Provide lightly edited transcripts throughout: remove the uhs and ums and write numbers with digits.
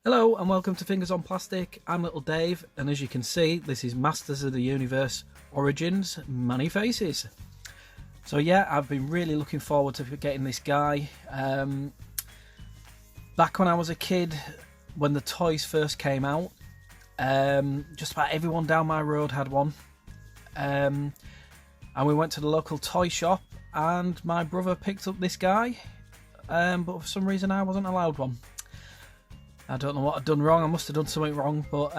Hello and welcome to Fingers on Plastic. I'm LittleDave, and as you can see, this is Masters of the Universe Origins Many Faces. So yeah, I've been really looking forward to getting this guy. Back when I was a kid, when the toys first came out, just about everyone down my road had one. And we went to the local toy shop and my brother picked up this guy, but for some reason I wasn't allowed one. I don't know what I'd done wrong. I must have done something wrong, but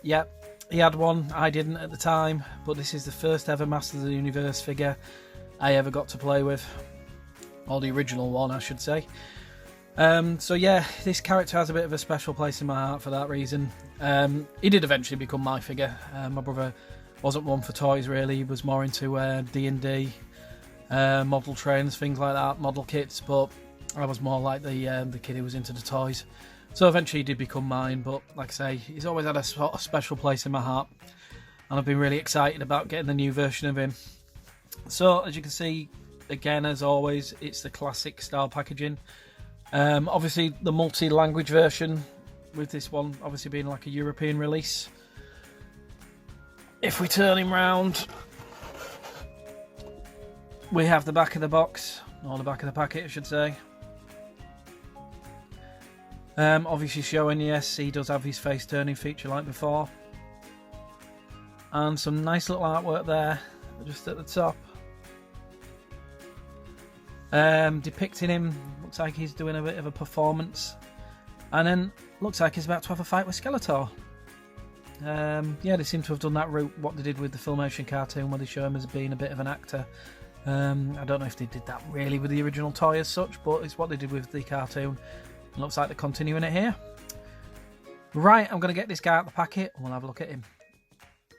yeah, he had one. I didn't at the time, but this is the first ever Masters of the Universe figure I ever got to play with, or the original one, I should say. So yeah, this character has a bit of a special place in my heart for that reason. He did eventually become my figure. My brother wasn't one for toys really. He was more into D&D, model trains, things like that, model kits, but I was more like the kid who was into the toys. So eventually he did become mine, but like I say, he's always had a sort of special place in my heart, and I've been really excited about getting the new version of him. So as you can see, again as always, it's the classic style packaging. Obviously the multi-language version, with this one obviously being like a European release. If we turn him round, we have the back of the box, or the back of the packet I should say. Obviously showing, yes, he does have his face turning feature like before. And some nice little artwork there, just at the top. Depicting him, looks like he's doing a bit of a performance. And then, looks like he's about to have a fight with Skeletor. Yeah, they seem to have done that route, what they did with the Filmation cartoon, where they show him as being a bit of an actor. I don't know if they did that really with the original toy as such, but it's what they did with the cartoon. Looks like they're continuing it here. Right, I'm going to get this guy out of the packet and we'll have a look at him.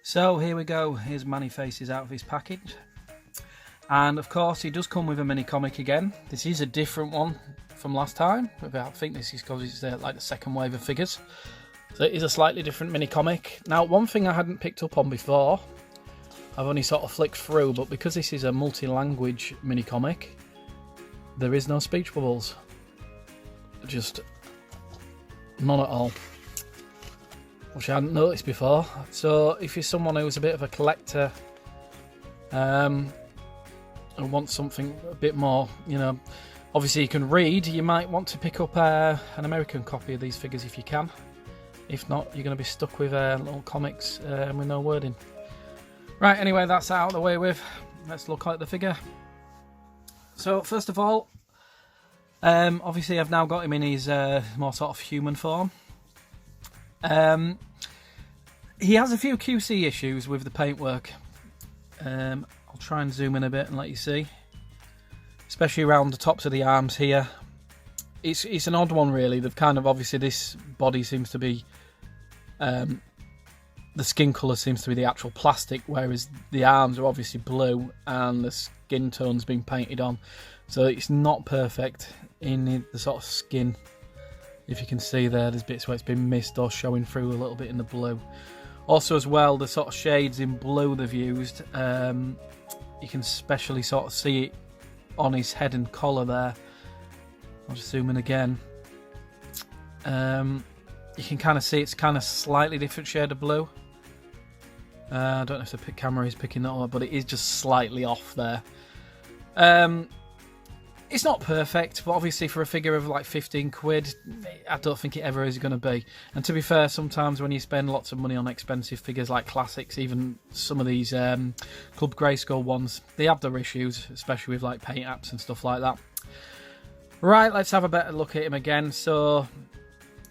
So here we go. Here's Many Faces out of his package. And of course he does come with a mini comic again. This is a different one from last time. I think this is because it's like the second wave of figures. So it is a slightly different mini comic. Now one thing I hadn't picked up on before, I've only sort of flicked through, but because this is a multi-language mini comic, there is no speech bubbles. Just none at all, which I hadn't noticed before. So if you're someone who's a bit of a collector and wants something a bit more, you know, obviously you can read, you might want to pick up an American copy of these figures if you can. If not, you're going to be stuck with little comics with no wording. Right, anyway, that's out of the way with. Let's look at the figure. So first of all, obviously I've now got him in his more sort of human form. He has a few QC issues with the paintwork. I'll try and zoom in a bit and let you see. Especially around the tops of the arms here. It's an odd one really. They've kind of, obviously this body seems to be, the skin colour seems to be the actual plastic, whereas the arms are obviously blue and the skin tone's been painted on. So it's not perfect in the sort of skin. If you can see there's bits where it's been missed or showing through a little bit in the blue. Also as well, the sort of shades in blue they've used, you can especially sort of see it on his head and collar there. I'll just zoom in again. You can kind of see it's kind of slightly different shade of blue. I don't know if the camera is picking that up, but it is just slightly off there. It's not perfect, but obviously for a figure of like 15 quid, I don't think it ever is going to be. And to be fair, sometimes when you spend lots of money on expensive figures like classics, even some of these Club Grayskull ones, they have their issues, especially with like paint apps and stuff like that. Right, let's have a better look at him again. So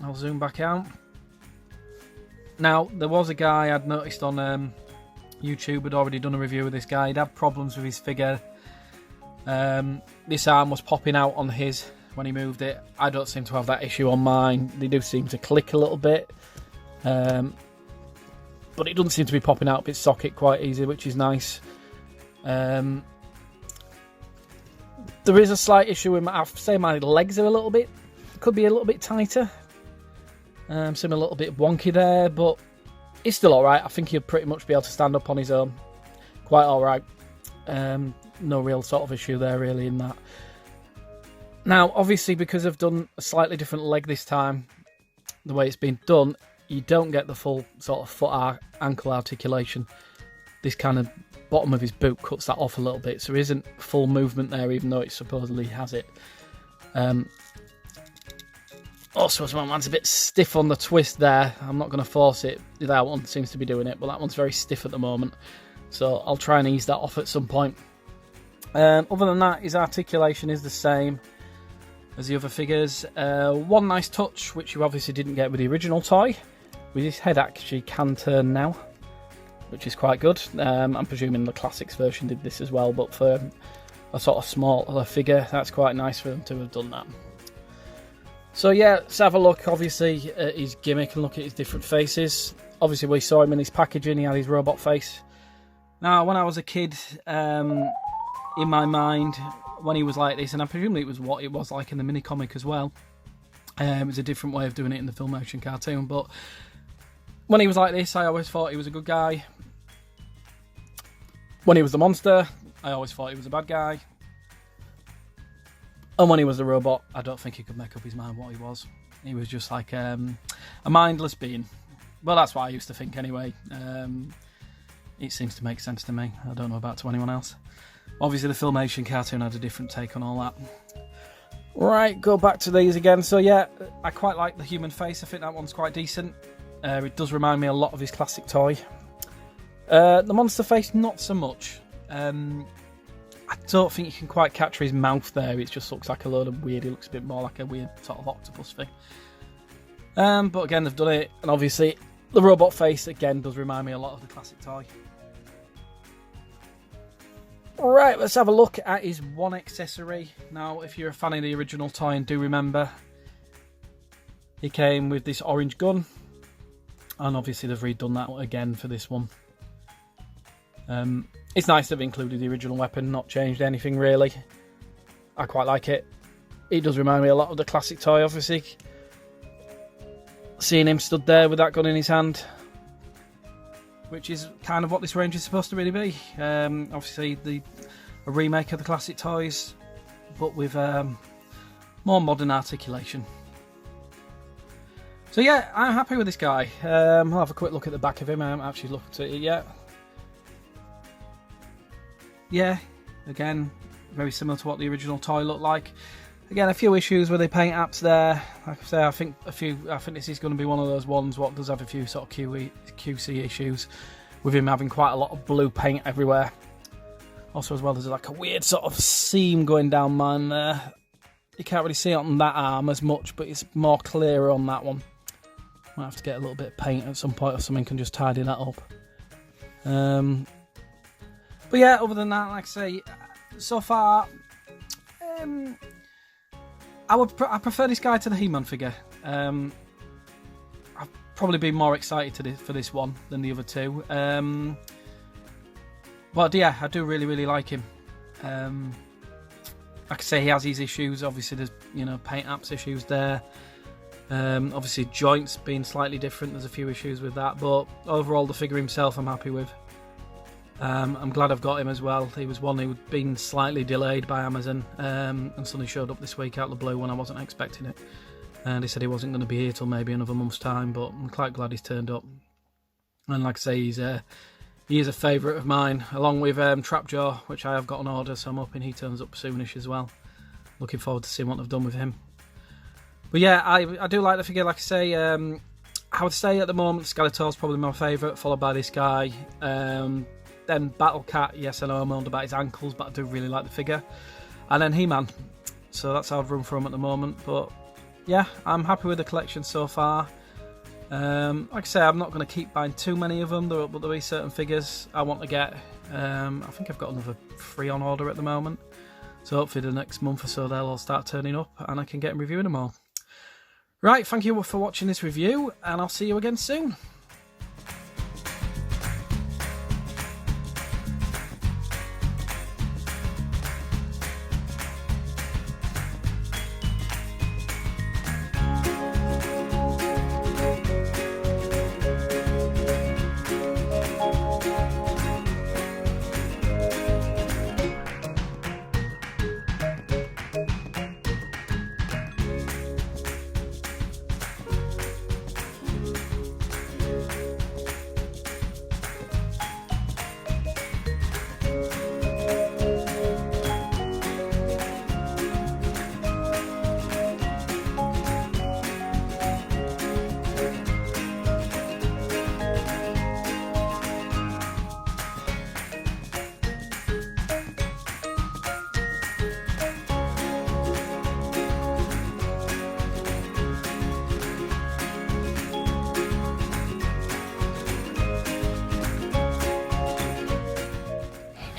I'll zoom back out. Now, there was a guy I'd noticed on YouTube had already done a review of this guy. He'd had problems with his figure. This arm was popping out on his when he moved it. I don't seem to have that issue on mine. They do seem to click a little bit, but it doesn't seem to be popping out of its socket quite easy, which is nice. There is a slight issue with I'd say my legs are a little bit, could be a little bit tighter. Seem a little bit wonky there, but it's still alright. I think he'll pretty much be able to stand up on his own quite alright. No real sort of issue there really in that. Now obviously because I've done a slightly different leg this time, the way it's been done, you don't get the full sort of foot ankle articulation. This kind of bottom of his boot cuts that off a little bit, so there isn't full movement there, even though it supposedly has it. Also, as well, man's a bit stiff on the twist there. I'm not going to force it. That one seems to be doing it, but that one's very stiff at the moment. So I'll try and ease that off at some point. Other than that, his articulation is the same as the other figures. One nice touch, which you obviously didn't get with the original toy, with his head actually can turn now, which is quite good. I'm presuming the Classics version did this as well, but for a sort of smaller figure, that's quite nice for them to have done that. So yeah, let's have a look, obviously, at his gimmick and look at his different faces. Obviously, we saw him in his packaging, he had his robot face. Now, when I was a kid, in my mind, when he was like this, and I presume it was what it was like in the mini-comic as well. It was a different way of doing it in the film motion cartoon, but when he was like this, I always thought he was a good guy. When he was the monster, I always thought he was a bad guy. And when he was the robot, I don't think he could make up his mind what he was. He was just like a mindless being. Well, that's what I used to think anyway. It seems to make sense to me. I don't know about to anyone else. Obviously, the Filmation cartoon had a different take on all that. Right, go back to these again. So yeah, I quite like the human face. I think that one's quite decent. It does remind me a lot of his classic toy. The monster face, not so much. I don't think you can quite capture his mouth there. It just looks like a load of weird. It looks a bit more like a weird sort of octopus thing. But again, they've done it. And obviously, the robot face, again, does remind me a lot of the classic toy. Right, let's have a look at his one accessory. Now, if you're a fan of the original toy and do remember, he came with this orange gun. And obviously they've redone that again for this one. It's nice they've included the original weapon, not changed anything really. I quite like it. It does remind me a lot of the classic toy, obviously. Seeing him stood there with that gun in his hand, which is kind of what this range is supposed to really be. Obviously a remake of the classic toys, but with more modern articulation. So yeah, I'm happy with this guy. I'll have a quick look at the back of him. I haven't actually looked at it yet. Yeah, again, very similar to what the original toy looked like. Again, a few issues with the paint apps there. Like I say, I think this is going to be one of those ones what does have a few sort of QC issues, with him having quite a lot of blue paint everywhere. Also, as well, there's like a weird sort of seam going down mine there. You can't really see it on that arm as much, but it's more clearer on that one. Might have to get a little bit of paint at some point or something and just tidy that up. But yeah, other than that, like I say, so far, I prefer this guy to the He-Man figure. I've probably been more excited for this one than the other two. But yeah, I do really like him. Like I say, he has his issues. Obviously, there's paint apps issues there. Obviously, joints being slightly different. There's a few issues with that, but overall, the figure himself, I'm happy with. I'm glad I've got him as well. He was one who'd been slightly delayed by Amazon, and suddenly showed up this week out of the blue when I wasn't expecting it. And he said he wasn't going to be here till maybe another month's time, but I'm quite glad he's turned up. And like I say, he is a favourite of mine, along with Trapjaw, which I have got on order, so I'm hoping he turns up soonish as well. Looking forward to seeing what they've done with him. But yeah, I do like the figure. Like I say, I would say at the moment Skeletor's probably my favourite, followed by this guy. Then Battle Cat, yes, I know I'm moaned about his ankles, but I do really like the figure. And then He-Man. So that's how I've run for him at the moment. But yeah, I'm happy with the collection so far. Like I say, I'm not going to keep buying too many of them, but there'll be certain figures I want to get. I think I've got another 3 on order at the moment. So hopefully the next month or so they'll all start turning up and I can get them reviewing them all. Right, thank you for watching this review, and I'll see you again soon.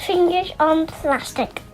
fingers on plastic.